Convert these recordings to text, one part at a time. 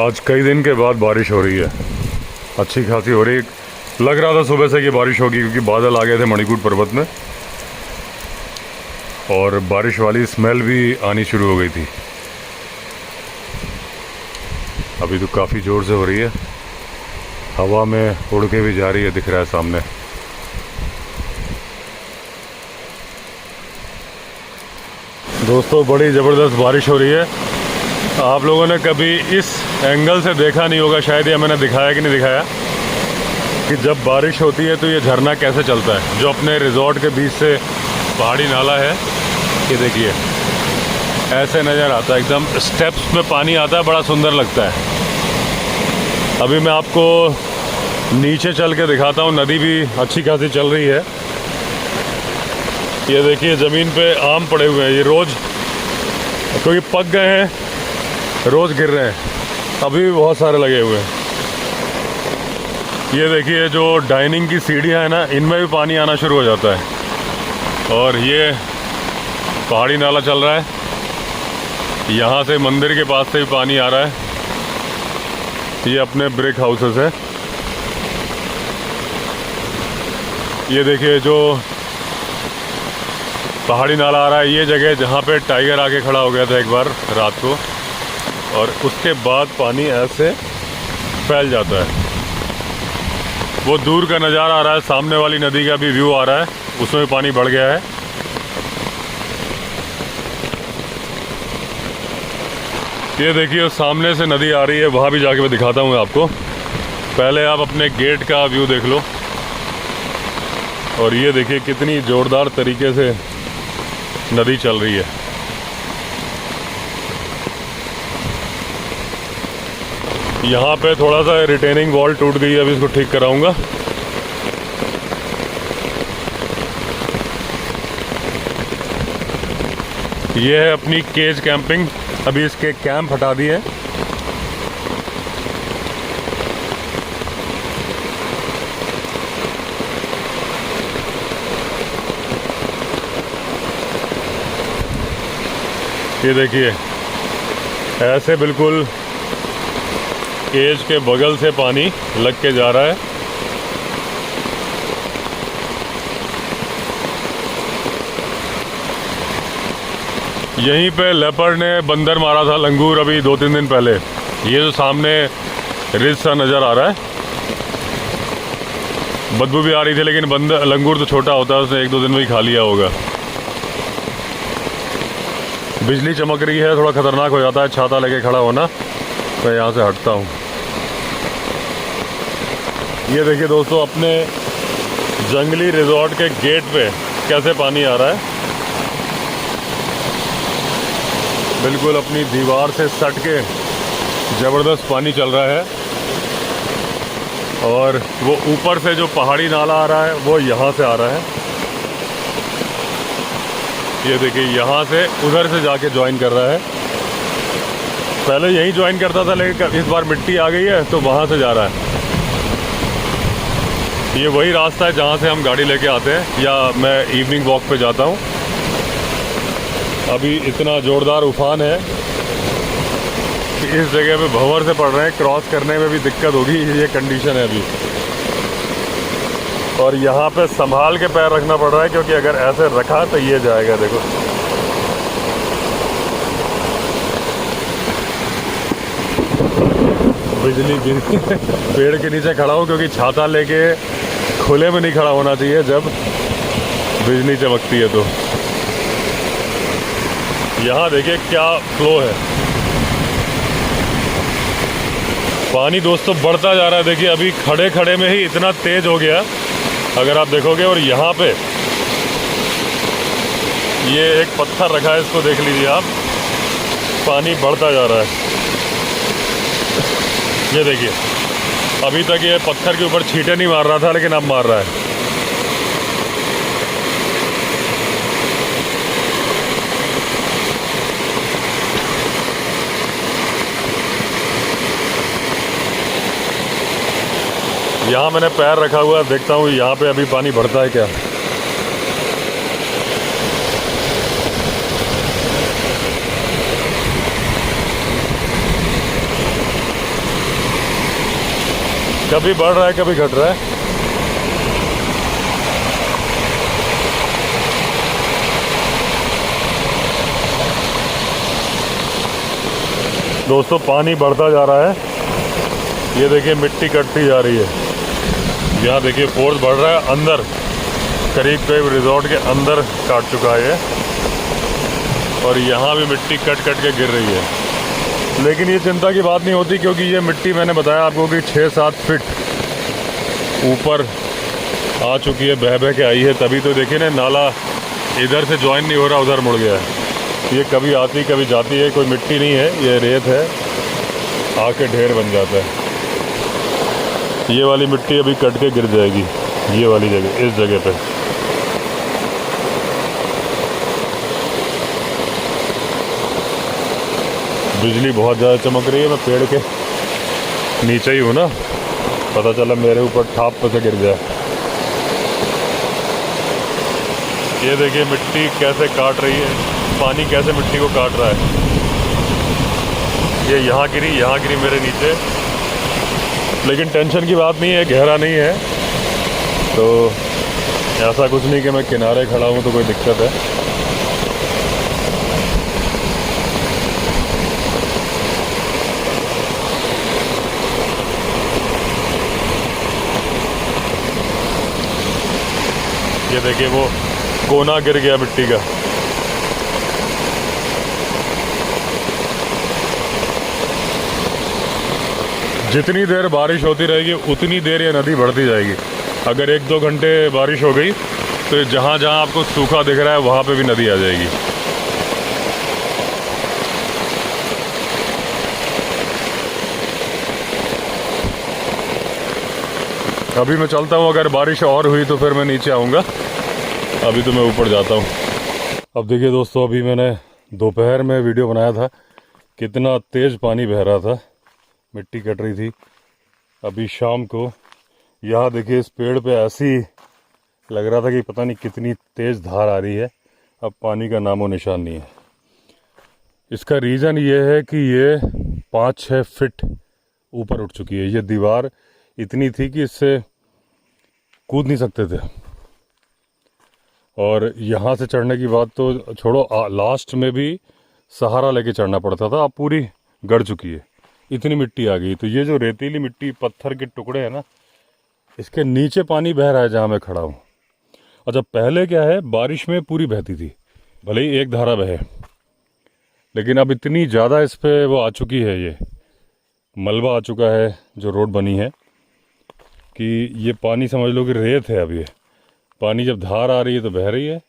आज कई दिन के बाद बारिश हो रही है, अच्छी खासी हो रही है। लग रहा था सुबह से कि बारिश होगी क्योंकि बादल आ गए थे मणिकूट पर्वत में और बारिश वाली स्मेल भी आनी शुरू हो गई थी। अभी तो काफ़ी ज़ोर से हो रही है, हवा में उड़ के भी जा रही है, दिख रहा है सामने। दोस्तों बड़ी ज़बरदस्त बारिश हो रही है। आप लोगों ने कभी इस एंगल से देखा नहीं होगा, शायद ये मैंने दिखाया कि नहीं दिखाया, कि जब बारिश होती है तो ये झरना कैसे चलता है। जो अपने रिजॉर्ट के बीच से पहाड़ी नाला है, ये देखिए ऐसे नज़र आता है, एकदम स्टेप्स में पानी आता है, बड़ा सुंदर लगता है। अभी मैं आपको नीचे चल के दिखाता हूँ, नदी भी अच्छी खासी चल रही है। ये देखिए ज़मीन पे आम पड़े हुए हैं, ये रोज़ क्योंकि पक गए हैं रोज़ गिर रहे हैं, अभी भी बहुत सारे लगे हुए हैं। ये देखिए जो डाइनिंग की सीढ़ियाँ हैं ना, इनमें भी पानी आना शुरू हो जाता है। और ये पहाड़ी नाला चल रहा है, यहाँ से मंदिर के पास से भी पानी आ रहा है। ये अपने ब्रिक हाउसेस है। ये देखिए जो पहाड़ी नाला आ रहा है, ये जगह जहाँ पे टाइगर आके खड़ा हो गया था एक बार रात को, और उसके बाद पानी ऐसे फैल जाता है। वो दूर का नज़ारा आ रहा है, सामने वाली नदी का भी व्यू आ रहा है, उसमें भी पानी बढ़ गया है। ये देखिए सामने से नदी आ रही है, वहाँ भी जाके मैं दिखाता हूँ आपको। पहले आप अपने गेट का व्यू देख लो। और ये देखिए कितनी ज़ोरदार तरीके से नदी चल रही है। यहाँ पे थोड़ा सा रिटेनिंग वॉल टूट गई है, अभी इसको ठीक कराऊंगा। ये है अपनी केज कैंपिंग, अभी इसके कैंप हटा दिए हैं। ये देखिए ऐसे बिल्कुल केज के बगल से पानी लग के जा रहा है। यहीं पे लेपर्ड ने बंदर मारा था, लंगूर, अभी 2-3 दिन पहले। ये जो सामने रिज सा नज़र आ रहा है, बदबू भी आ रही थी, लेकिन बंदर लंगूर तो छोटा होता है, उसने 1-2 दिन में ही खा लिया होगा। बिजली चमक रही है, थोड़ा ख़तरनाक हो जाता है छाता लेके खड़ा होना। मैं यहाँ से हटता हूँ। ये देखिए दोस्तों अपने जंगली रिजॉर्ट के गेट पे कैसे पानी आ रहा है, बिल्कुल अपनी दीवार से सट के ज़बरदस्त पानी चल रहा है। और वो ऊपर से जो पहाड़ी नाला आ रहा है वो यहाँ से आ रहा है। ये देखिए यहाँ से उधर से जाके ज्वाइन कर रहा है। पहले यहीं ज्वाइन करता था, लेकिन इस बार मिट्टी आ गई है तो वहाँ से जा रहा है। ये वही रास्ता है जहाँ से हम गाड़ी लेके आते हैं, या मैं इवनिंग वॉक पे जाता हूँ। अभी इतना ज़ोरदार उफान है कि इस जगह पे भंवर से पड़ रहे हैं, क्रॉस करने में भी दिक्कत होगी, ये कंडीशन है अभी। और यहाँ पे संभाल के पैर रखना पड़ रहा है, क्योंकि अगर ऐसे रखा तो ये जाएगा। देखो बिजली गिर पेड़ के नीचे खड़ा हूँ, क्योंकि छाता लेके खुले में नहीं खड़ा होना चाहिए जब बिजली चमकती है। तो यहाँ देखिए क्या फ्लो है, पानी दोस्तों बढ़ता जा रहा है। देखिए अभी खड़े खड़े में ही इतना तेज हो गया, अगर आप देखोगे। और यहाँ पे ये एक पत्थर रखा है, इसको देख लीजिए आप, पानी बढ़ता जा रहा है। ये देखिए अभी तक ये पत्थर के ऊपर छींटे नहीं मार रहा था, लेकिन अब मार रहा है। यहाँ मैंने पैर रखा हुआ है, देखता हूँ यहाँ पे अभी पानी बढ़ता है क्या। कभी बढ़ रहा है कभी घट रहा है। दोस्तों पानी बढ़ता जा रहा है। ये देखिए मिट्टी कटती जा रही है। यहाँ देखिए फोर्स बढ़ रहा है, अंदर करीब रिजॉर्ट के अंदर काट चुका है ये, और यहाँ भी मिट्टी कट कट के गिर रही है। लेकिन ये चिंता की बात नहीं होती, क्योंकि ये मिट्टी मैंने बताया आपको कि 6-7 फीट ऊपर आ चुकी है, बह बह के आई है। तभी तो देखिए ना, नाला इधर से ज्वाइन नहीं हो रहा, उधर मुड़ गया है। ये कभी आती कभी जाती है, कोई मिट्टी नहीं है, ये रेत है, आके ढेर बन जाता है। ये वाली मिट्टी अभी कट के गिर जाएगी, ये वाली जगह, इस जगह पे। बिजली बहुत ज़्यादा चमक रही है। मैं पेड़ के नीचे ही हूँ ना, पता चला मेरे ऊपर ठाप पे से गिर जाए। ये देखिए मिट्टी कैसे काट रही है, पानी कैसे मिट्टी को काट रहा है। ये यहाँ गिरी मेरे नीचे। लेकिन टेंशन की बात नहीं है, गहरा नहीं है, तो ऐसा कुछ नहीं कि मैं किनारे खड़ा हूँ तो कोई दिक्कत है। ये देखिए वो कोना गिर गया मिट्टी का। जितनी देर बारिश होती रहेगी उतनी देर ये नदी बढ़ती जाएगी। अगर 1-2 घंटे बारिश हो गई तो जहाँ जहाँ आपको सूखा दिख रहा है वहाँ पे भी नदी आ जाएगी। अभी मैं चलता हूँ, अगर बारिश और हुई तो फिर मैं नीचे आऊँगा। अभी तो मैं ऊपर जाता हूँ। अब देखिए दोस्तों, अभी मैंने दोपहर में वीडियो बनाया था, कितना तेज़ पानी बह रहा था, मिट्टी कट रही थी। अभी शाम को यहाँ देखिए इस पेड़ पे ऐसी लग रहा था कि पता नहीं कितनी तेज़ धार आ रही है। अब पानी का नामो निशान नहीं है। इसका रीज़न ये है कि ये 5-6 फीट ऊपर उठ चुकी है। ये दीवार इतनी थी कि इससे कूद नहीं सकते थे, और यहाँ से चढ़ने की बात तो छोड़ो, लास्ट में भी सहारा लेके चढ़ना पड़ता था। अब पूरी गड़ चुकी है, इतनी मिट्टी आ गई। तो ये जो रेतीली मिट्टी, पत्थर के टुकड़े हैं ना, इसके नीचे पानी बह रहा है जहाँ मैं खड़ा हूँ। अच्छा, पहले क्या है, बारिश में पूरी बहती थी, भले ही एक धारा बहे, लेकिन अब इतनी ज़्यादा इस पर वो आ चुकी है, ये मलबा आ चुका है जो रोड बनी है, कि ये पानी समझ लो कि रेत है। अब ये पानी जब धार आ रही है तो बह रही है,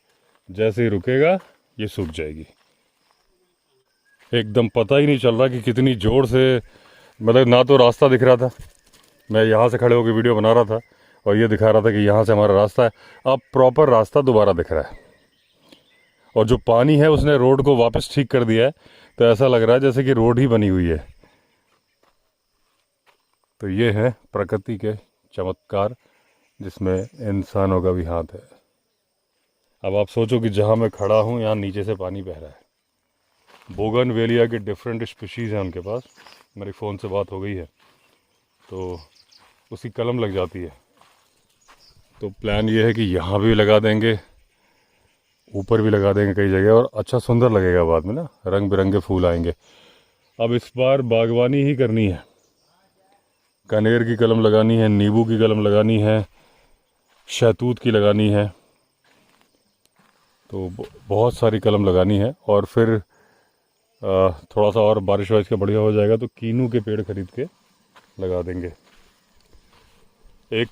जैसे ही रुकेगा ये सूख जाएगी। एकदम पता ही नहीं चल रहा कि कितनी ज़ोर से, मतलब ना तो रास्ता दिख रहा था, मैं यहाँ से खड़े होकर वीडियो बना रहा था और ये दिखा रहा था कि यहाँ से हमारा रास्ता है। अब प्रॉपर रास्ता दोबारा दिख रहा है, और जो पानी है उसने रोड को वापस ठीक कर दिया है, तो ऐसा लग रहा है जैसे कि रोड ही बनी हुई है। तो ये है प्रकृति के चमत्कार, जिसमें इंसानों का भी हाथ है। अब आप सोचो कि जहाँ मैं खड़ा हूँ यहाँ नीचे से पानी बह रहा है। बोगनवेलिया के डिफरेंट स्पीशीज़ हैं उनके पास। मेरी फ़ोन से बात हो गई है तो उसकी कलम लग जाती है। तो प्लान ये है कि यहाँ भी लगा देंगे, ऊपर भी लगा देंगे कई जगह, और अच्छा सुंदर लगेगा बाद में ना, रंग बिरंगे फूल आएंगे। अब इस बार बागवानी ही करनी है, कनेर की कलम लगानी है, नींबू की कलम लगानी है, शहतूत की लगानी है, तो बहुत सारी कलम लगानी है। और फिर थोड़ा सा और बारिश वारिश का बढ़िया हो जाएगा तो कीनू के पेड़ खरीद के लगा देंगे। एक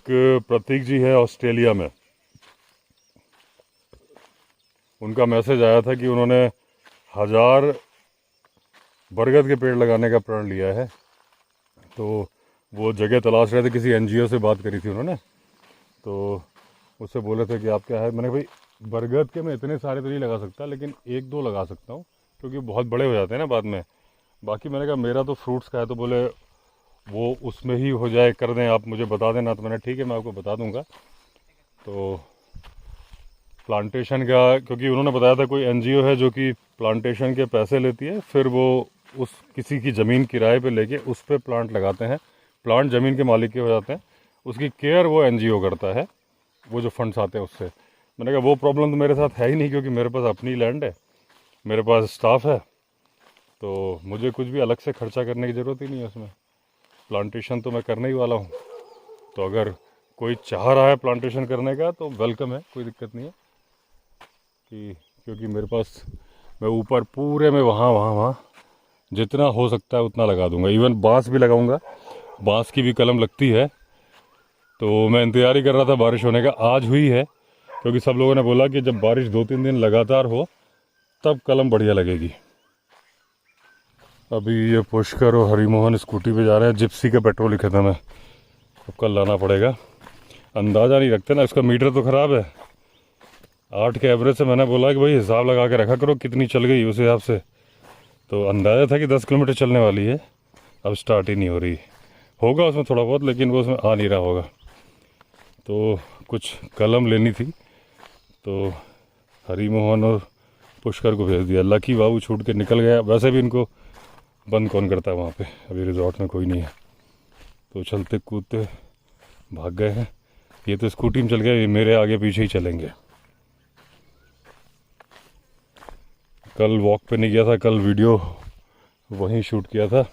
प्रतीक जी है ऑस्ट्रेलिया में, उनका मैसेज आया था कि उन्होंने 1000 बरगद के पेड़ लगाने का प्रण लिया है। तो वो जगह तलाश रहे थे, किसी एनजीओ से बात करी थी उन्होंने, तो उससे बोले थे कि आप क्या है। मैंने भाई बरगद के मैं इतने सारे तो नहीं लगा सकता, लेकिन 1-2 लगा सकता हूँ, क्योंकि बहुत बड़े हो जाते हैं ना बाद में। बाकी मैंने कहा मेरा तो फ्रूट्स का है, तो बोले वो उसमें ही हो जाए, कर दें, आप मुझे बता देना। तो मैंने ठीक है, मैं आपको बता दूंगा। तो प्लांटेशन का, क्योंकि उन्होंने बताया था कोई एनजीओ है जो कि प्लांटेशन के पैसे लेती है, फिर वो उस किसी की ज़मीन किराए पे लेके उस पर प्लांट लगाते हैं, प्लांट ज़मीन के मालिक के हो जाते हैं, उसकी केयर वो एनजीओ करता है, वो जो फंड्स आते हैं उससे। मैंने कहा वो प्रॉब्लम तो मेरे साथ है ही नहीं, क्योंकि मेरे पास अपनी लैंड है, मेरे पास स्टाफ है, तो मुझे कुछ भी अलग से खर्चा करने की ज़रूरत ही नहीं है उसमें। प्लांटेशन तो मैं करने ही वाला हूँ, तो अगर कोई चाह रहा है प्लांटेशन करने का तो वेलकम है, कोई दिक्कत नहीं है। क्योंकि मेरे पास, मैं ऊपर पूरे में वहाँ जितना हो सकता है उतना लगा दूंगा। इवन बांस भी लगाऊंगा, बांस की भी कलम लगती है। तो मैं इंतज़ार ही कर रहा था बारिश होने का, आज हुई है, क्योंकि सब लोगों ने बोला कि जब बारिश 2-3 दिन लगातार हो तब कलम बढ़िया लगेगी। अभी ये पुष्कर और हरिमोहन स्कूटी पे जा रहे हैं, जिप्सी का पेट्रोल ही खत्म है, अब कल लाना पड़ेगा। अंदाज़ा नहीं रखते ना, इसका मीटर तो ख़राब है, 8 के एवरेज से। मैंने बोला कि भाई हिसाब लगा के रखा करो कितनी चल गई उस हिसाब से, तो अंदाज़ा था कि 10 किलोमीटर चलने वाली है, अब स्टार्ट ही नहीं हो रही। होगा उसमें थोड़ा बहुत, लेकिन वो उसमें आ नहीं रहा होगा। तो कुछ कलम लेनी थी, तो हरिमोहन और पुष्कर को भेज दिया। लकी बाबू छूट के निकल गया, वैसे भी इनको बंद कौन करता है वहाँ पे, अभी रिजॉर्ट में कोई नहीं है, तो चलते कूदते भाग गए हैं। ये तो स्कूटी में चल गया, ये मेरे आगे पीछे ही चलेंगे। कल वॉक पे नहीं गया था, कल वीडियो वहीं शूट किया था।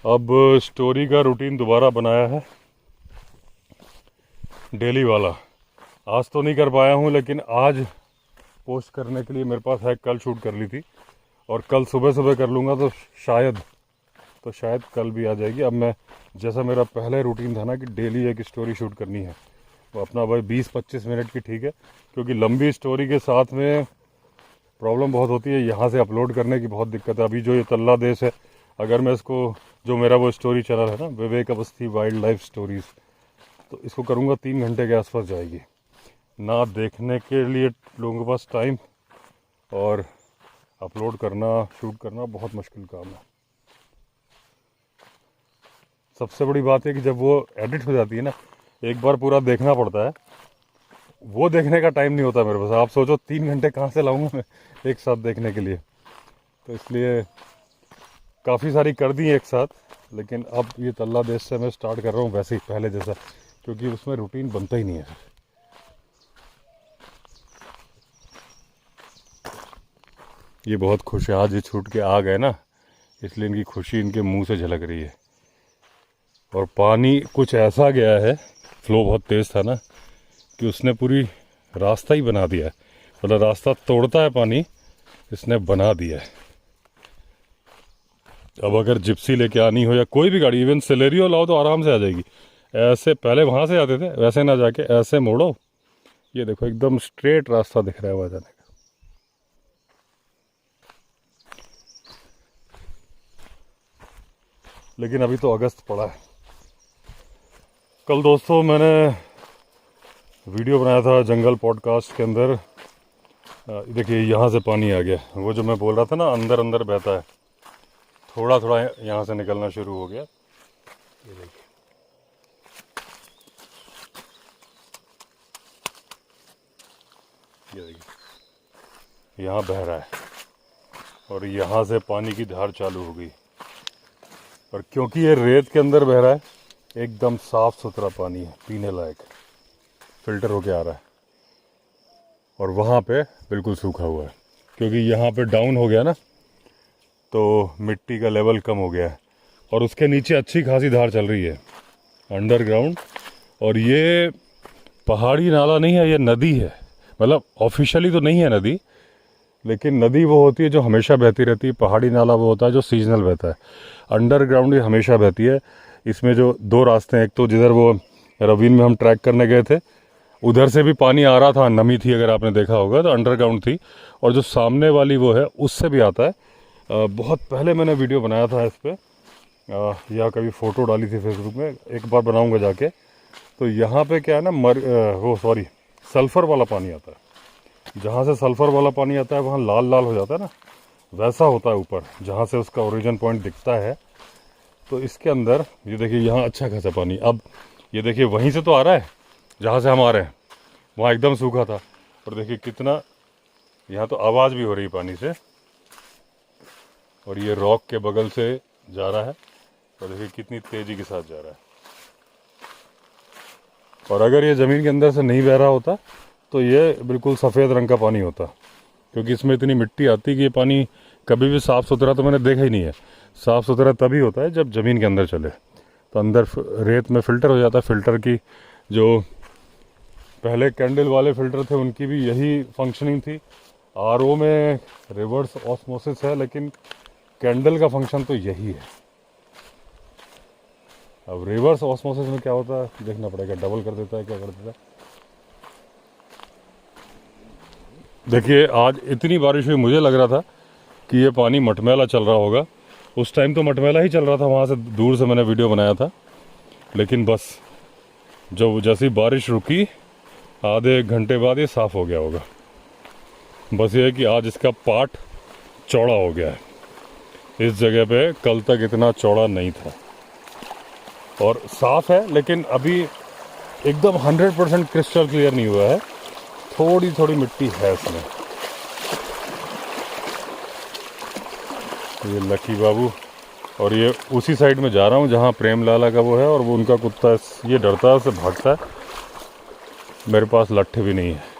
अब स्टोरी का रूटीन दोबारा बनाया है, डेली वाला। आज तो नहीं कर पाया हूँ, लेकिन आज पोस्ट करने के लिए मेरे पास है, कल शूट कर ली थी, और कल सुबह सुबह कर लूँगा तो शायद कल भी आ जाएगी। अब मैं, जैसा मेरा पहले रूटीन था ना कि डेली एक स्टोरी शूट करनी है, वो अपना भाई 20-25 मिनट की ठीक है, क्योंकि लंबी स्टोरी के साथ में प्रॉब्लम बहुत होती है, यहाँ से अपलोड करने की बहुत दिक्कत है। अभी जो ये तल्ला देश है, अगर मैं इसको, जो मेरा वो स्टोरी चैनल है ना, विवेक अवस्थी वाइल्ड लाइफ स्टोरीज़, तो इसको करूँगा 3 घंटे के आसपास जाएगी ना, देखने के लिए लोगों के पास टाइम, और अपलोड करना, शूट करना बहुत मुश्किल काम है। सबसे बड़ी बात है कि जब वो एडिट हो जाती है ना, एक बार पूरा देखना पड़ता है, वो देखने का टाइम नहीं होता मेरे पास। आप सोचो 3 घंटे कहाँ से लाऊंगा मैं एक साथ देखने के लिए, तो इसलिए काफ़ी सारी कर दी एक साथ। लेकिन अब ये तल्ला देश से मैं स्टार्ट कर रहा हूँ वैसे ही पहले जैसा, क्योंकि उसमें रूटीन बनता ही नहीं है। ये बहुत खुश है, आज ये छूट के आ गए ना, इसलिए इनकी खुशी इनके मुंह से झलक रही है। और पानी कुछ ऐसा गया है, फ्लो बहुत तेज़ था ना, कि उसने पूरी रास्ता ही बना दिया है, मतलब रास्ता तोड़ता है पानी, इसने बना दिया है। अब अगर जिप्सी लेके आनी हो या कोई भी गाड़ी, इवन सेलेरियो लाओ तो आराम से आ जाएगी। ऐसे पहले वहाँ से आते थे, वैसे ना जाके ऐसे मोड़ो, ये देखो एकदम स्ट्रेट रास्ता दिख रहा है वहाँ जाने का। लेकिन अभी तो अगस्त पड़ा है। कल दोस्तों मैंने वीडियो बनाया था जंगल पॉडकास्ट के अंदर, देखिए यहाँ से पानी आ गया, वो जो मैं बोल रहा था ना अंदर अंदर बहता है, थोड़ा थोड़ा यहाँ से निकलना शुरू हो गया। ये देखिए, ये देखिए यहाँ बह रहा है, और यहाँ से पानी की धार चालू हो गई। और क्योंकि ये रेत के अंदर बह रहा है, एकदम साफ़ सुथरा पानी है, पीने लायक, फ़िल्टर होके आ रहा है। और वहाँ पे बिल्कुल सूखा हुआ है, क्योंकि यहाँ पे डाउन हो गया ना, तो मिट्टी का लेवल कम हो गया है, और उसके नीचे अच्छी खासी धार चल रही है अंडरग्राउंड। और ये पहाड़ी नाला नहीं है, ये नदी है, मतलब ऑफिशियली तो नहीं है नदी, लेकिन नदी वो होती है जो हमेशा बहती रहती है, पहाड़ी नाला वो होता है जो सीजनल बहता है। अंडरग्राउंड ये हमेशा बहती है। इसमें जो 2 रास्ते हैं, एक तो जिधर वो रवीन में हम ट्रैक करने गए थे, उधर से भी पानी आ रहा था, नमी थी, अगर आपने देखा होगा तो अंडरग्राउंड थी, और जो सामने वाली वो है उससे भी आता है। बहुत पहले मैंने वीडियो बनाया था इस पर, या कभी फ़ोटो डाली थी फेसबुक में, एक बार बनाऊँगा जाके। तो यहाँ पे क्या है ना, सल्फ़र वाला पानी आता है। जहाँ से सल्फ़र वाला पानी आता है वहाँ लाल लाल हो जाता है ना, वैसा होता है ऊपर, जहाँ से उसका ओरिजिन पॉइंट दिखता है। तो इसके अंदर ये देखिए यहाँ अच्छा खासा पानी, अब ये देखिए वहीं से तो आ रहा है जहाँ से हम आ रहे हैं, वहाँ एकदम सूखा था, और देखिए कितना यहाँ तो आवाज़ भी हो रही पानी से। और ये रॉक के बगल से जा रहा है, और देखिए कितनी तेज़ी के साथ जा रहा है। और अगर ये ज़मीन के अंदर से नहीं बह रहा होता तो ये बिल्कुल सफ़ेद रंग का पानी होता, क्योंकि इसमें इतनी मिट्टी आती है कि ये पानी कभी भी साफ़ सुथरा तो मैंने देखा ही नहीं है। साफ़ सुथरा तभी होता है जब ज़मीन के अंदर चले, तो अंदर रेत में फ़िल्टर हो जाता है। फ़िल्टर की जो पहले कैंडल वाले फ़िल्टर थे उनकी भी यही फंक्शनिंग थी। आरओ में रिवर्स ऑस्मोसिस है, लेकिन कैंडल का फंक्शन तो यही है। अब रिवर्स ऑस्मोसिस में क्या होता है देखना पड़ेगा, डबल कर देता है क्या कर देता है। देखिए आज इतनी बारिश हुई, मुझे लग रहा था कि ये पानी मटमैला चल रहा होगा। उस टाइम तो मटमैला ही चल रहा था, वहाँ से दूर से मैंने वीडियो बनाया था। लेकिन बस जब जैसी बारिश रुकी आधे एक घंटे बाद ये साफ़ हो गया होगा। बस ये है कि आज इसका पार्ट चौड़ा हो गया है। इस जगह पे कल तक इतना चौड़ा नहीं था और साफ़ है, लेकिन अभी एकदम 100% क्रिस्टल क्लियर नहीं हुआ है। थोड़ी थोड़ी मिट्टी है इसमें। ये लकी बाबू, और ये उसी साइड में जा रहा हूँ जहाँ प्रेम लाला का वो है, और वो उनका कुत्ता ये डरता है, उससे भागता है। मेरे पास लट्ठ भी नहीं है।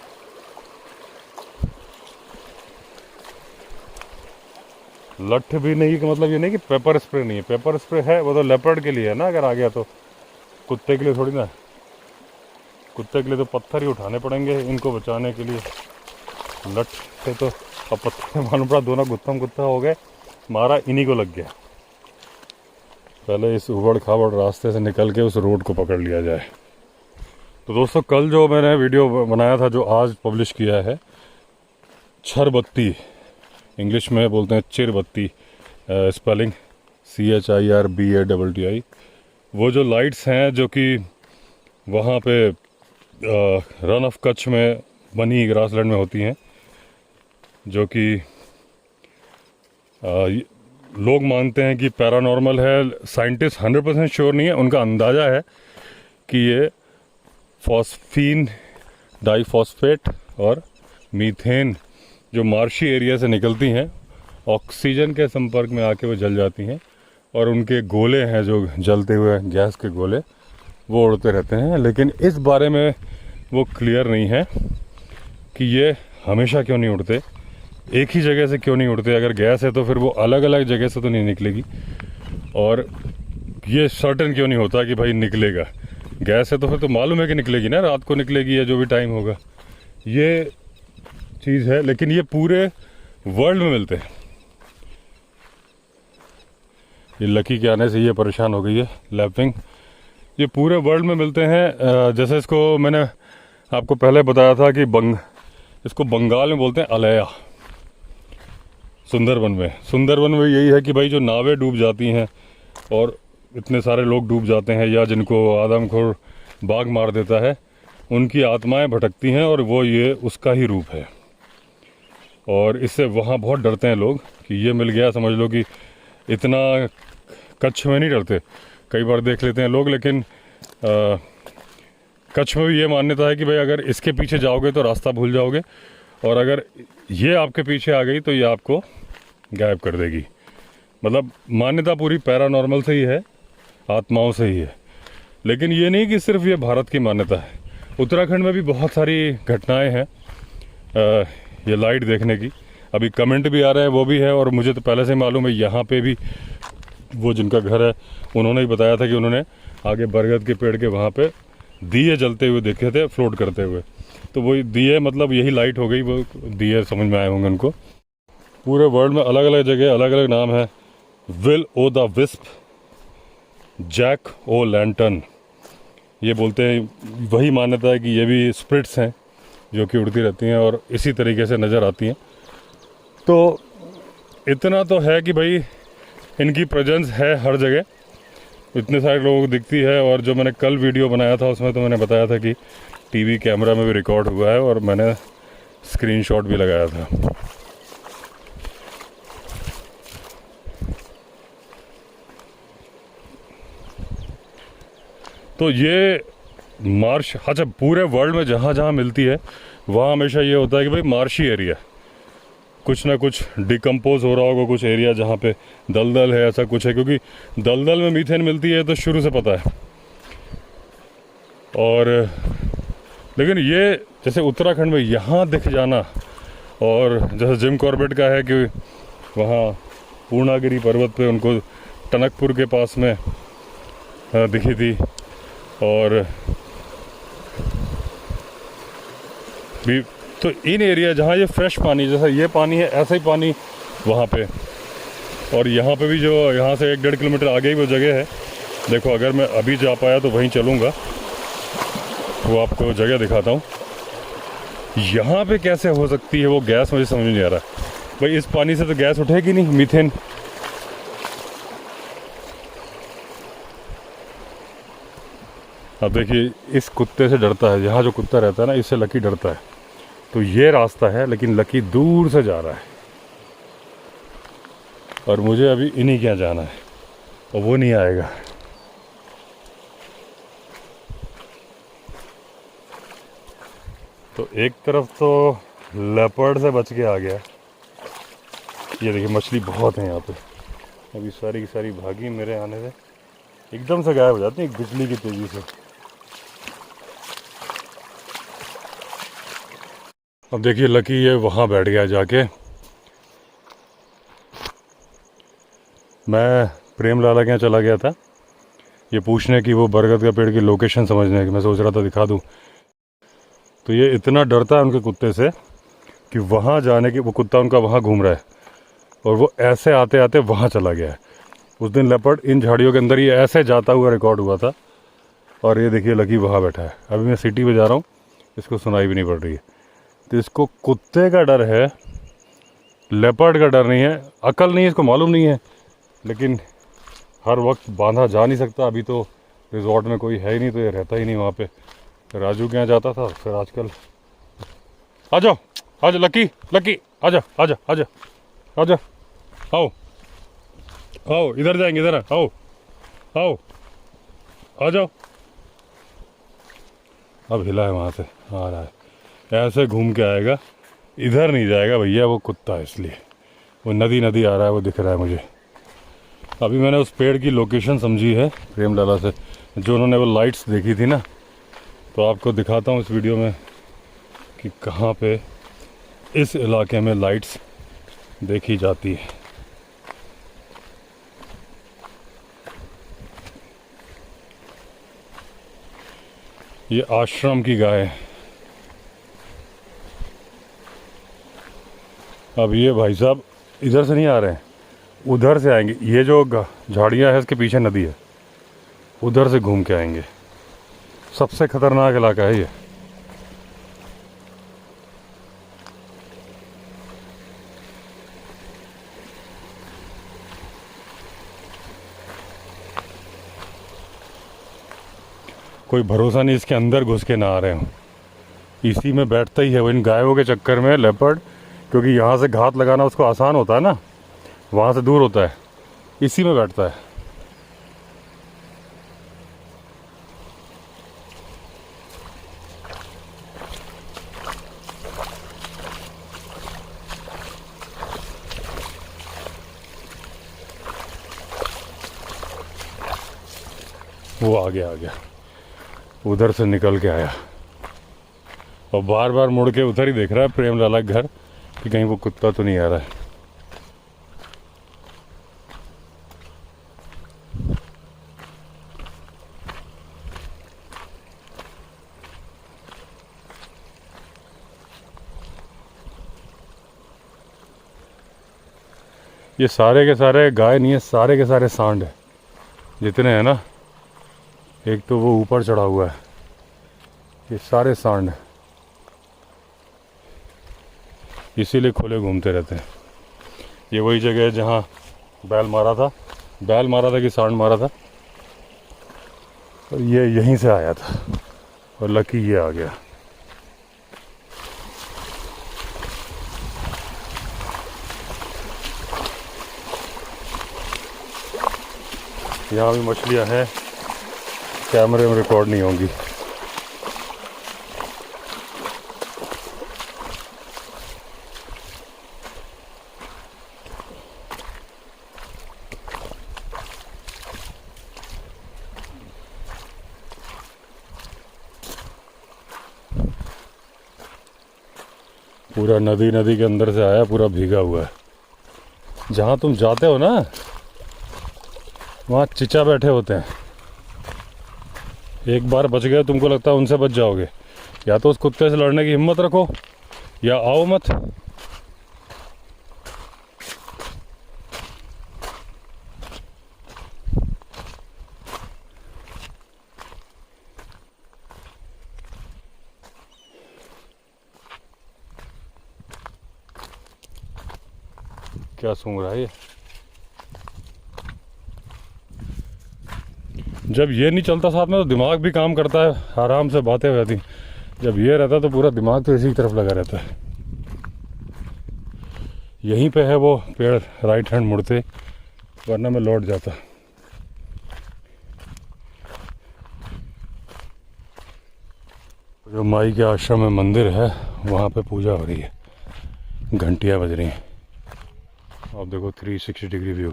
लट्ठ भी नहीं का मतलब ये नहीं कि पेपर स्प्रे नहीं है। पेपर स्प्रे है वो तो लेपर्ड के लिए है ना, अगर आ गया तो। कुत्ते के लिए थोड़ी ना। कुत्ते के लिए तो पत्थर ही उठाने पड़ेंगे इनको बचाने के लिए। लट्ठ से तो अब पत्थर मालूम पड़ा, दोनों गुत्थम गुत्था हो गए, मारा इन्हीं को लग गया। पहले इस उबड़ खाबड़ रास्ते से निकल के उस रोड को पकड़ लिया जाए। तो दोस्तों कल जो मैंने वीडियो बनाया था, जो आज पब्लिश किया है, छरबत्ती, इंग्लिश में बोलते हैं चिरबत्ती, स्पेलिंग CHIRBATTI। वो जो लाइट्स हैं जो कि वहाँ पे रन ऑफ कच्छ में बनी ग्रासलैंड में होती हैं, जो कि लोग मानते हैं कि पैरानॉर्मल है। साइंटिस्ट 100% श्योर नहीं है, उनका अंदाज़ा है कि ये फॉस्फीन डाइफॉस्फेट और मीथेन जो मार्शी एरिया से निकलती हैं, ऑक्सीजन के संपर्क में आके वो जल जाती हैं, और उनके गोले हैं जो जलते हुए गैस के गोले, वो उड़ते रहते हैं। लेकिन इस बारे में वो क्लियर नहीं है कि ये हमेशा क्यों नहीं उड़ते, एक ही जगह से क्यों नहीं उड़ते। अगर गैस है तो फिर वो अलग अलग जगह से तो नहीं निकलेगी, और ये सर्टेन क्यों नहीं होता कि भाई निकलेगा। गैस है तो फिर तो मालूम है कि निकलेगी ना, रात को निकलेगी या जो भी टाइम होगा, ये चीज़ है। लेकिन ये पूरे वर्ल्ड में मिलते हैं। ये लकी के आने से ये परेशान हो गई है लैपिंग। ये पूरे वर्ल्ड में मिलते हैं। जैसे इसको मैंने आपको पहले बताया था कि इसको बंगाल में बोलते हैं अलया। सुंदरबन में यही है कि भाई जो नावें डूब जाती हैं और इतने सारे लोग डूब जाते हैं, या जिनको आदमखोर बाघ मार देता है, उनकी आत्माएं भटकती हैं, और वो ये उसका ही रूप है। और इससे वहाँ बहुत डरते हैं लोग कि ये मिल गया, समझ लो कि इतना कच्छ में नहीं डरते। कई बार देख लेते हैं लोग, लेकिन कच्छ में भी ये मान्यता है कि भाई अगर इसके पीछे जाओगे तो रास्ता भूल जाओगे, और अगर ये आपके पीछे आ गई तो ये आपको गायब कर देगी। मतलब मान्यता पूरी पैरानॉर्मल से ही है, आत्माओं से ही है। लेकिन ये नहीं कि सिर्फ ये भारत की मान्यता है, उत्तराखंड में भी बहुत सारी घटनाएं हैं ये लाइट देखने की। अभी कमेंट भी आ रहे हैं, वो भी है, और मुझे तो पहले से मालूम है। यहाँ पे भी वो जिनका घर है उन्होंने ही बताया था कि उन्होंने आगे बरगद के पेड़ के वहाँ पे दिए जलते हुए देखे थे, फ्लोट करते हुए। तो वो दिए मतलब यही लाइट हो गई, वो दिए समझ में आए होंगे उनको। पूरे वर्ल्ड में अलग अलग जगह अलग अलग नाम है। Will o the wisp, jack o lantern, ये बोलते हैं। वही मान्यता है कि ये भी स्पिरिट्स हैं जो कि उड़ती रहती हैं और इसी तरीके से नज़र आती हैं। तो इतना तो है कि भाई इनकी प्रेजेंस है हर जगह, इतने सारे लोगों को दिखती है। और जो मैंने कल वीडियो बनाया था उसमें तो मैंने बताया था कि टीवी कैमरा में भी रिकॉर्ड हुआ है, और मैंने स्क्रीनशॉट भी लगाया था। तो ये मार्श, अच्छा, पूरे वर्ल्ड में जहाँ जहाँ मिलती है वहाँ हमेशा ये होता है कि भाई मार्शी एरिया, कुछ ना कुछ डिकम्पोज हो रहा होगा, कुछ एरिया जहाँ पे दलदल है, ऐसा कुछ है, क्योंकि दलदल में मीथेन मिलती है तो शुरू से पता है। और लेकिन ये जैसे उत्तराखंड में यहाँ दिख जाना, और जैसे जिम कॉर्बेट का है कि वहाँ पूर्णागिरी पर्वत पे उनको टनकपुर के पास में दिखी थी, और भी तो इन एरिया जहाँ ये फ्रेश पानी, जैसा ये पानी है ऐसा ही पानी वहाँ पे, और यहाँ पे भी जो यहाँ से 1-1.5 किलोमीटर आगे ही वो जगह है। देखो अगर मैं अभी जा पाया तो वहीं चलूँगा, वो आपको जगह दिखाता हूँ। यहाँ पे कैसे हो सकती है वो गैस, मुझे समझ नहीं आ रहा है भाई। इस पानी से तो गैस उठेगी नहीं, मीथेन। अब देखिए इस कुत्ते से डरता है, यहाँ जो कुत्ता रहता है ना, इससे लकी डरता है। तो ये रास्ता है, लेकिन लकी दूर से जा रहा है, और मुझे अभी इन्हीं के यहाँ जाना है, और वो नहीं आएगा। तो एक तरफ तो लेपर्ड से बच के आ गया। ये देखिए मछली बहुत है यहाँ पे। अभी सारी की सारी भागी मेरे आने से, एकदम से गायब हो जाती है बिजली की तेज़ी से। अब देखिए लकी ये वहाँ बैठ गया जाके। मैं प्रेम लाला के यहाँ चला गया था ये पूछने की, वो बरगद का पेड़ की लोकेशन समझने की। मैं सोच रहा था दिखा दूँ, तो ये इतना डरता है उनके कुत्ते से कि वहाँ जाने की, वो कुत्ता उनका वहाँ घूम रहा है, और वो ऐसे आते आते वहाँ चला गया है। उस दिन लेपर्ड इन झाड़ियों के अंदर ये ऐसे जाता हुआ रिकॉर्ड हुआ था, और ये देखिए लकी वहाँ बैठा है। अभी मैं सिटी में जा रहा हूँ, इसको सुनाई भी नहीं पड़ रही है। तो इसको कुत्ते का डर है, लेपर्ड का डर नहीं है। अकल नहीं है, इसको मालूम नहीं है, लेकिन हर वक्त बांधा जा नहीं सकता। अभी तो रिजॉर्ट में कोई है ही नहीं, तो ये रहता ही नहीं वहाँ पे। राजू के यहाँ जाता था, फिर आजकल। आ जाओ आ जाओ लकी, लकी आ जाओ आ जाओ आ जाओ आ जाओ, आओ आओ, इधर जाएंगे, इधर आओ आओ, आ जाओ। अब हिला है वहाँ से, आ रहा है, ऐसे घूम के आएगा, इधर नहीं जाएगा भैया, वो कुत्ता है इसलिए। वो नदी नदी आ रहा है, वो दिख रहा है मुझे। अभी मैंने उस पेड़ की लोकेशन समझी है प्रेम लाला से, जो उन्होंने वो लाइट्स देखी थी ना, तो आपको दिखाता हूँ इस वीडियो में कि कहाँ पे इस इलाके में लाइट्स देखी जाती है। ये आश्रम की गाय है। अब ये भाई साहब इधर से नहीं आ रहे हैं, उधर से आएंगे। ये जो झाड़ियाँ है इसके पीछे नदी है, उधर से घूम के आएंगे। सबसे खतरनाक इलाका है ये। कोई भरोसा नहीं इसके अंदर घुस के ना आ रहे हो। इसी में बैठता ही है वो, इन गायों के चक्कर में लेपर्ड, क्योंकि यहाँ से घात लगाना उसको आसान होता है ना, वहाँ से दूर होता है, इसी में बैठता है। वो आ गया, उधर से निकल के आया, और बार बार मुड़ के उधर ही देख रहा है प्रेम लाला के घर, कि कहीं वो कुत्ता तो नहीं आ रहा है। ये सारे के सारे गाय नहीं है, सारे के सारे सांड है जितने हैं ना। एक तो वो ऊपर चढ़ा हुआ है, ये सारे सांड हैं, इसीलिए खुले घूमते रहते हैं। ये वही जगह है जहाँ बैल मारा था कि सांड मारा था, और ये यहीं से आया था, और लकी ये आ गया। यहाँ भी मछलियाँ हैं, कैमरे में रिकॉर्ड नहीं होंगी। पूरा नदी के अंदर से आया, पूरा भीगा हुआ है। जहाँ तुम जाते हो ना वहाँ चिचा बैठे होते हैं। एक बार बच गए, तुमको लगता है उनसे बच जाओगे, या तो उस कुत्ते से लड़ने की हिम्मत रखो या आओ मत। क्या सूंघ रहा है ये? जब ये नहीं चलता साथ में तो दिमाग भी काम करता है, आराम से बातें हो जाती। जब ये रहता तो पूरा दिमाग तो इसी की तरफ लगा रहता है। यहीं पे है वो पेड़, राइट हैंड मुड़ते, वरना मैं लौट जाता। जो माई के आश्रम में मंदिर है वहाँ पे पूजा हो रही है, घंटियाँ बज रही हैं। आप देखो 360 डिग्री व्यू।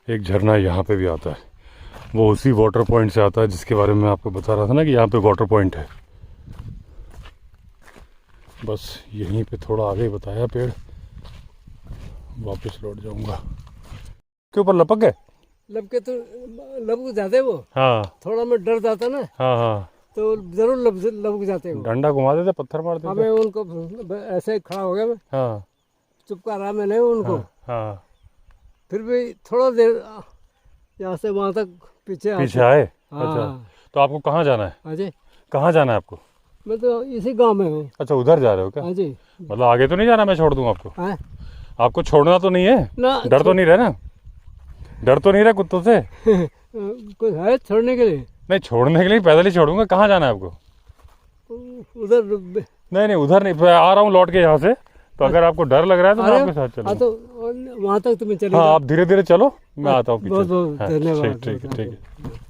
एक झरना यहाँ पे भी आता है, वो उसी वाटर पॉइंट से आता है जिसके बारे में मैं आपको बता रहा था ना कि यहाँ पे वाटर पॉइंट है। बस यहीं पे थोड़ा आगे बताया पेड़, वापस लौट जाऊंगा। के ऊपर लपक गए? लपके तो लपक जाते वो। हाँ थोड़ा मैं डर जाता ना हाँ हाँ, तो जरूर लपक जाते वो। डंडा घुमा देते, पत्थर मार देते। मैं उनको ऐसे ही खड़ा हो गया मैं, हाँ चुपका रहा मैंने उनको। हाँ, फिर भी थोड़ा देर यहाँ से वहाँ तक पीछे आए। हाँ। अच्छा, तो आपको कहाँ जाना है? हाँ जी, कहाँ जाना है आपको? मैं तो इसी गांव में हूँ। अच्छा, उधर जा रहे हो क्या? हाँ जी। मतलब आगे तो नहीं जाना? मैं छोड़ दूँ आपको? हाँ? आपको छोड़ना तो नहीं है ना, डर तो नहीं रहा ना? डर तो नहीं रहा कुत्तों से? कुछ है छोड़ने के लिए? नहीं, छोड़ने के लिए पैदल ही छोड़ूंगा। कहाँ जाना है आपको? उधर नहीं उधर नहीं, मैं आ रहा हूँ लौट के यहाँ से। तो अगर आपको डर लग रहा है तो मैं आपके साथ चलूँगा। तो वहाँ तक तुम्हें चले। हाँ, आप धीरे धीरे चलो, मैं आता हूँ पीछे। बहुत बहुत हाँ, धन्यवाद। ठीक है।